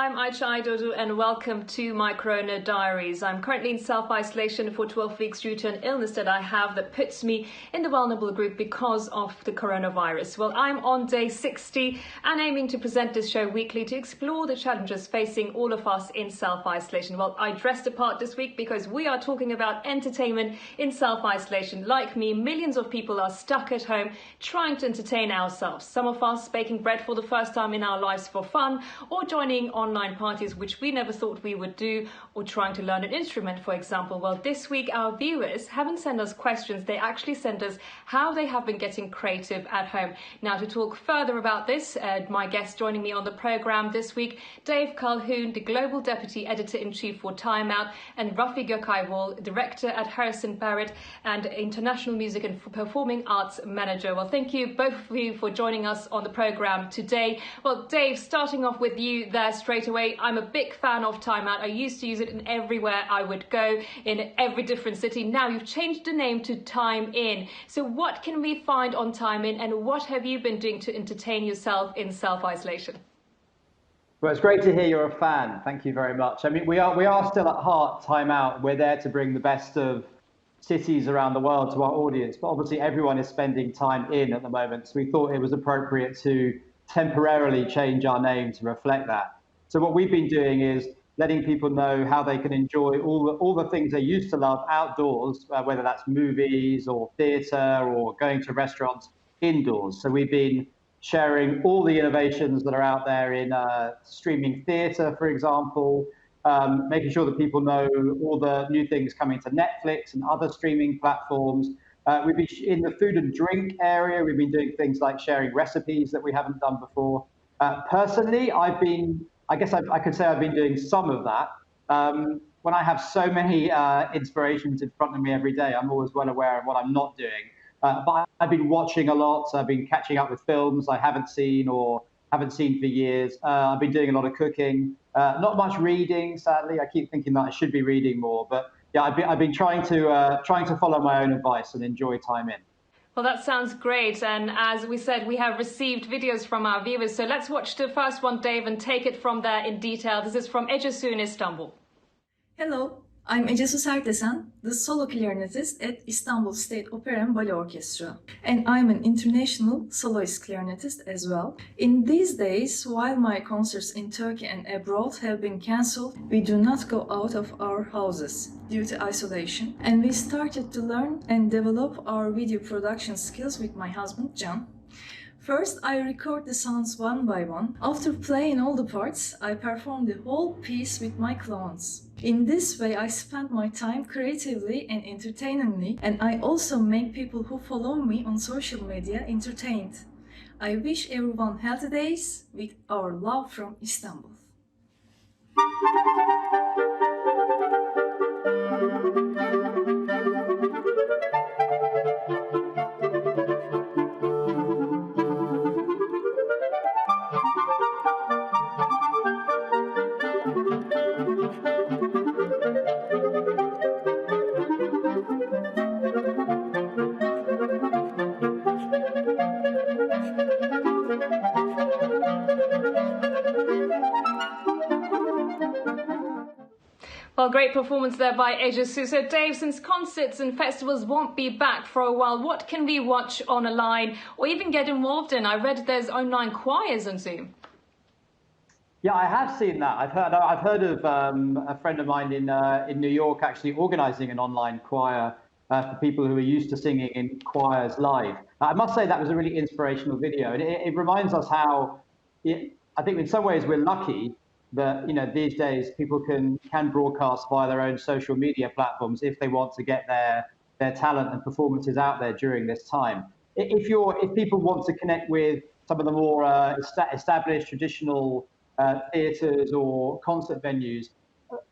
I'm Ayca Aydogdu and welcome to my Corona Diaries. I'm currently in self-isolation for 12 weeks due to an illness that I have that puts me in the vulnerable group because of the coronavirus. Well, I'm on day 60 and aiming to present this show weekly to explore the challenges facing all of us in self-isolation. Well, I dressed apart this week because we are talking about entertainment in self-isolation. Like me, millions of people are stuck at home trying to entertain ourselves. Some of us baking bread for the first time in our lives for fun, or joining online parties which we never thought we would do, or trying to learn an instrument, for example. Well, this week our viewers haven't sent us questions, they actually sent us how they have been getting creative at home. Now, to talk further about this, my guest joining me on the programme this week, Dave Calhoun, the Global Deputy Editor-in-Chief for Time Out, and Rafi Gokay, Director at Harrison Barrett and International Music and Performing Arts Manager. Well, thank you both of you for joining us on the programme today. Well, Dave, starting off with you there straight away. I'm a big fan of Time Out. I used to use it in everywhere I would go, in every different city. Now you've changed the name to Time In. So what can we find on Time In, and what have you been doing to entertain yourself in self-isolation? Well, it's great to hear you're a fan. Thank you very much. I mean, we are still at heart Time Out. We're there to bring the best of cities around the world to our audience, but obviously everyone is spending time in at the moment. So we thought it was appropriate to temporarily change our name to reflect that. So what we've been doing is letting people know how they can enjoy all the things they used to love outdoors, whether that's movies or theatre or going to restaurants indoors. So we've been sharing all the innovations that are out there in streaming theatre, for example, making sure that people know all the new things coming to Netflix and other streaming platforms. We've been in the food and drink area. We've been doing things like sharing recipes that we haven't done before. Personally, I guess I could say I've been doing some of that. When I have so many inspirations in front of me every day, I'm always well aware of what I'm not doing. But I've been watching a lot. So I've been catching up with films I haven't seen or haven't seen for years. I've been doing a lot of cooking, not much reading, sadly. I keep thinking that I should be reading more, but yeah, I've been trying to follow my own advice and enjoy Time In. Well, that sounds great. And as we said, we have received videos from our viewers. So let's watch the first one, Dave, and take it from there in detail. This is from Ayca in Istanbul. Hello, I'm Ayca Sertesen, the solo clarinetist at Istanbul State Opera and Ballet Orchestra, and I'm an international soloist clarinetist as well. In these days, while my concerts in Turkey and abroad have been cancelled, we do not go out of our houses due to isolation, and we started to learn and develop our video production skills with my husband, Can. First, I record the sounds one by one. After playing all the parts, I perform the whole piece with my clones. In this way, I spend my time creatively and entertainingly, and I also make people who follow me on social media entertained. I wish everyone healthy days with our love from Istanbul. Well, great performance there by Ayca. So Dave, since concerts and festivals won't be back for a while, what can we watch online or even get involved in? I read there's online choirs on Zoom. Yeah, I have seen that. I've heard of a friend of mine in New York actually organising an online choir for people who are used to singing in choirs live. I must say that was a really inspirational video, and it reminds us how I think in some ways we're lucky that these days people can broadcast via their own social media platforms if they want to get their talent and performances out there during this time. If people want to connect with some of the more established traditional theatres or concert venues,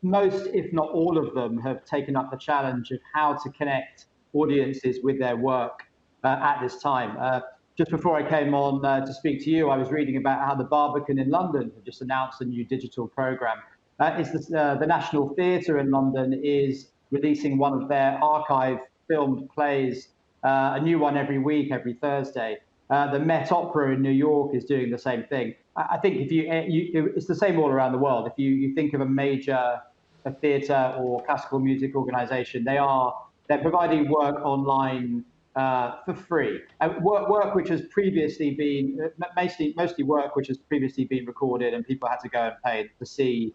most, if not all of them, have taken up the challenge of how to connect audiences with their work at this time. Just before I came on to speak to you, I was reading about how the Barbican in London have just announced a new digital programme. The National Theatre in London is releasing one of their archive filmed plays, a new one every week, every Thursday. The Met Opera in New York is doing the same thing. I think if it's the same all around the world. If you think of a major theatre or classical music organisation, they're providing work online for free. Work which has previously been mostly work which has previously been recorded and people had to go and pay to see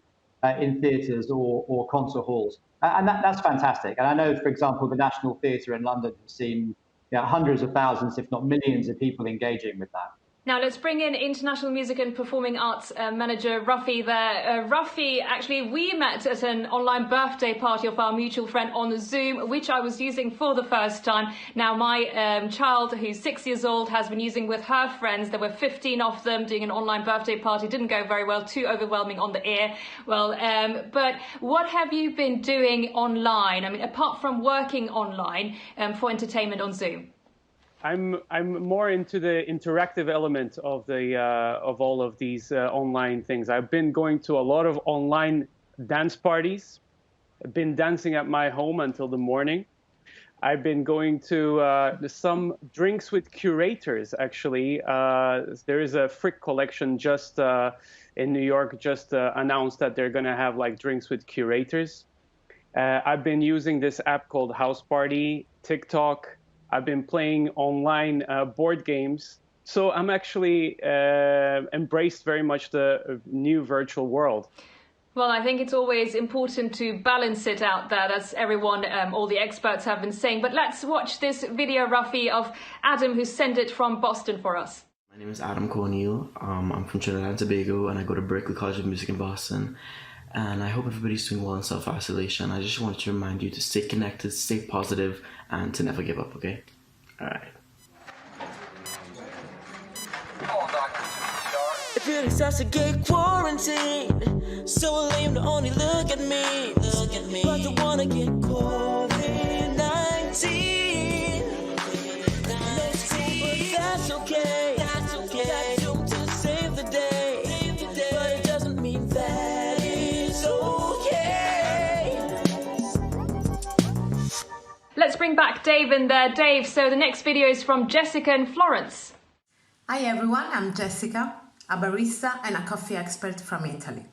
in theatres or concert halls, and that's fantastic. And I know, for example, the National Theatre in London has seen hundreds of thousands, if not millions, of people engaging with that. Now let's bring in International Music and Performing Arts Manager Rafi there. Rafi, actually we met at an online birthday party of our mutual friend on Zoom, which I was using for the first time. Now my child, who's 6 years old, has been using with her friends. There were 15 of them doing an online birthday party. Didn't go very well, too overwhelming on the air. Well, but what have you been doing online? I mean, apart from working online for entertainment on Zoom? I'm more into the interactive element of all of these online things. I've been going to a lot of online dance parties. I've been dancing at my home until the morning. I've been going to some drinks with curators, actually. There is a Frick collection just in New York, just announced that they're going to have like drinks with curators. I've been using this app called House Party, TikTok. I've been playing online board games. So I'm actually embraced very much the new virtual world. Well, I think it's always important to balance it out there. That's everyone, all the experts have been saying. But let's watch this video, Rafi, of Adam, who sent it from Boston for us. My name is Adam O'Neill. I'm from Trinidad and Tobago, and I go to Berklee College of Music in Boston. And I hope everybody's doing well in self-isolation. I just wanted to remind you to stay connected, stay positive, and to never give up, okay? All right. It really starts to get quarantined. So lame to only look at me. But I wanna get COVID-19. But that's okay. Got doomed to save the day. But it doesn't mean that it's okay. Let's bring back Dave in there. Dave, so the next video is from Jessica in Florence. Hi everyone, I'm Jessica, a barista and a coffee expert from Italy.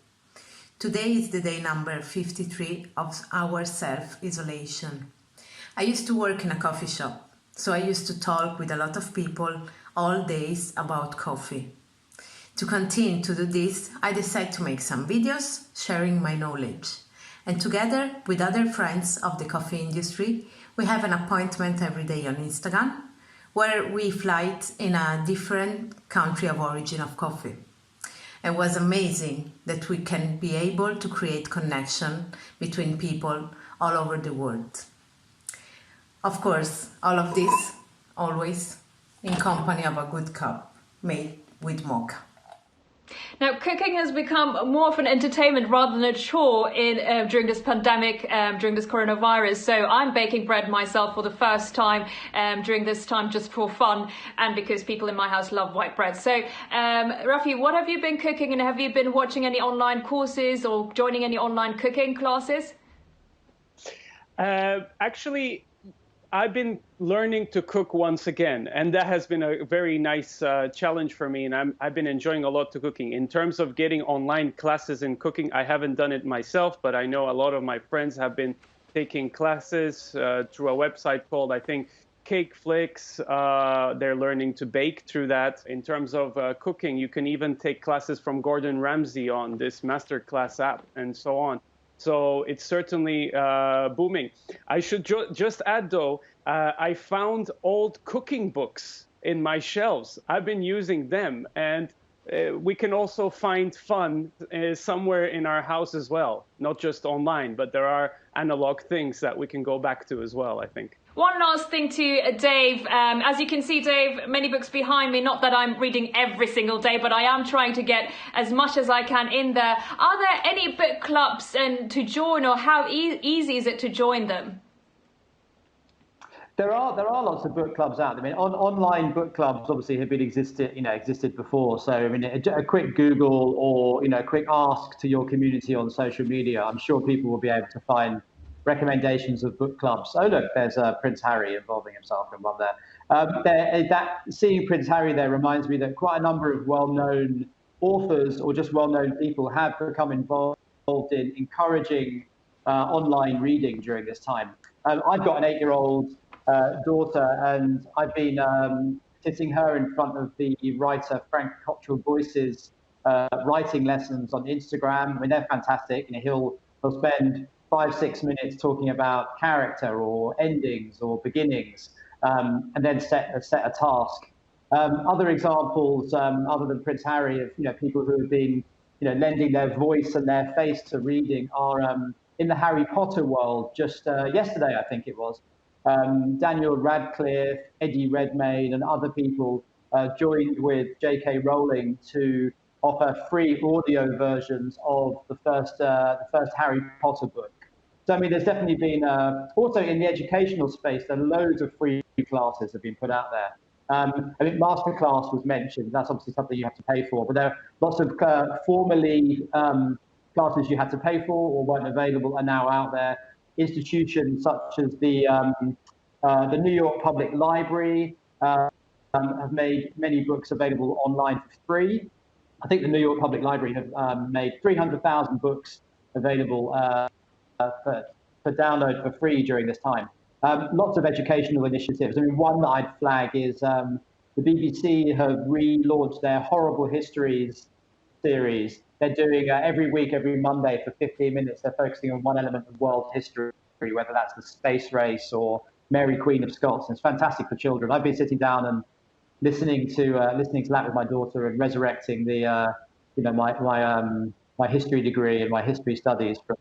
Today is the day number 53 of our self-isolation. I used to work in a coffee shop, so I used to talk with a lot of people all days about coffee. To continue to do this, I decided to make some videos sharing my knowledge. And together with other friends of the coffee industry, we have an appointment every day on Instagram, where we flight in a different country of origin of coffee. It was amazing that we can be able to create connection between people all over the world. Of course, all of this always in company of a good cup made with mocha. Now, cooking has become more of an entertainment rather than a chore during this pandemic, during this coronavirus. So I'm baking bread myself for the first time during this time, just for fun and because people in my house love white bread. So, Rafi, what have you been cooking, and have you been watching any online courses or joining any online cooking classes? Actually, I've been learning to cook once again, and that has been a very nice challenge for me, and I've been enjoying a lot to cooking. In terms of getting online classes in cooking, I haven't done it myself, but I know a lot of my friends have been taking classes through a website called, I think, Cake Flix. They're learning to bake through that. In terms of cooking, you can even take classes from Gordon Ramsay on this masterclass app and so on. So it's certainly booming. I should just add, though, I found old cooking books in my shelves. I've been using them, and we can also find fun somewhere in our house as well, not just online, but there are analog things that we can go back to as well, I think. One last thing to Dave. As you can see, Dave, many books behind me. Not that I'm reading every single day, but I am trying to get as much as I can in there. Are there any book clubs to join, or how easy is it to join them? There are lots of book clubs out there. I mean, online book clubs obviously have been existed before. So I mean, a quick Google or a quick ask to your community on social media, I'm sure people will be able to find recommendations of book clubs. Oh look, there's Prince Harry involving himself in one there. Seeing Prince Harry there reminds me that quite a number of well-known authors or just well-known people have become involved in encouraging online reading during this time. I've got an 8-year-old daughter, and I've been sitting her in front of the writer Frank Cottrell Boyce's writing lessons on Instagram. I mean, they're fantastic. You know, he'll spend 5-6 minutes talking about character or endings or beginnings, and then set a task. Other examples, other than Prince Harry, of people who have been lending their voice and their face to reading are in the Harry Potter world. Just yesterday, I think it was, Daniel Radcliffe, Eddie Redmayne, and other people joined with J.K. Rowling to offer free audio versions of the first Harry Potter book. So I mean, there's definitely been also in the educational space, there are loads of free classes have been put out there. I think masterclass was mentioned. That's obviously something you have to pay for, but there are lots of formerly classes you had to pay for or weren't available are now out there. Institutions such as the New York Public Library have made many books available online for free. I think the New York Public Library have made 300,000 books available for download for free during this time. Lots of educational initiatives. I mean, one that I'd flag is the BBC have relaunched their Horrible Histories series. They're doing every week, every Monday for 15 minutes, they're focusing on one element of world history, whether that's the space race or Mary Queen of Scots. And it's fantastic for children. I've been sitting down and listening to that with my daughter and resurrecting the my history degree and my history studies from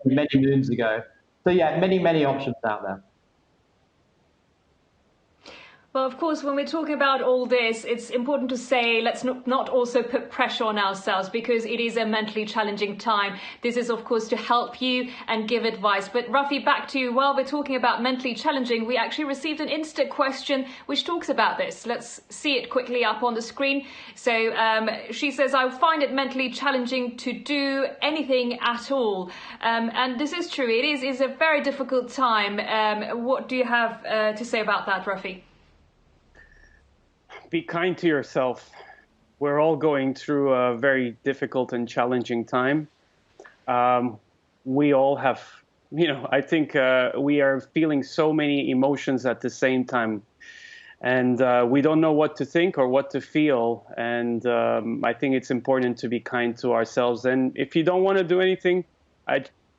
many moons ago. So yeah, many options out there. Well, of course, when we're talking about all this, it's important to say let's not also put pressure on ourselves, because it is a mentally challenging time. This is, of course, to help you and give advice. But Rafi, back to you. While we're talking about mentally challenging, we actually received an Insta question which talks about this. Let's see it quickly up on the screen. So she says, I find it mentally challenging to do anything at all. And this is true. It is a very difficult time. What do you have to say about that, Rafi? Be kind to yourself. We're all going through a very difficult and challenging time. We all have, I think we are feeling so many emotions at the same time. And we don't know what to think or what to feel. And I think it's important to be kind to ourselves. And if you don't want to do anything,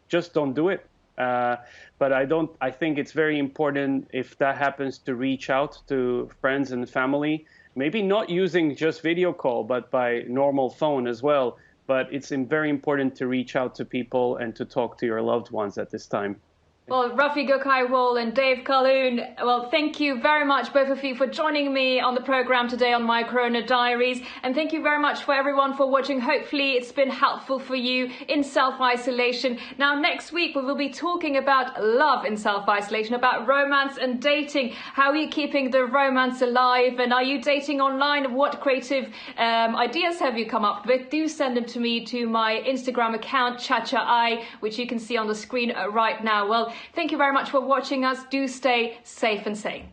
just don't do it. But I think it's very important, if that happens, to reach out to friends and family. Maybe not using just video call, but by normal phone as well. But it's very important to reach out to people and to talk to your loved ones at this time. Well, Rafi, Gokay and Dave Calhoun, well, thank you very much, both of you, for joining me on the program today on My Corona Diaries. And thank you very much for everyone for watching. Hopefully it's been helpful for you in self-isolation. Now, next week, we will be talking about love in self-isolation, about romance and dating. How are you keeping the romance alive? And are you dating online? What creative ideas have you come up with? Do send them to me, to my Instagram account, ChachaI, which you can see on the screen right now. Well, thank you very much for watching us. Do stay safe and sane.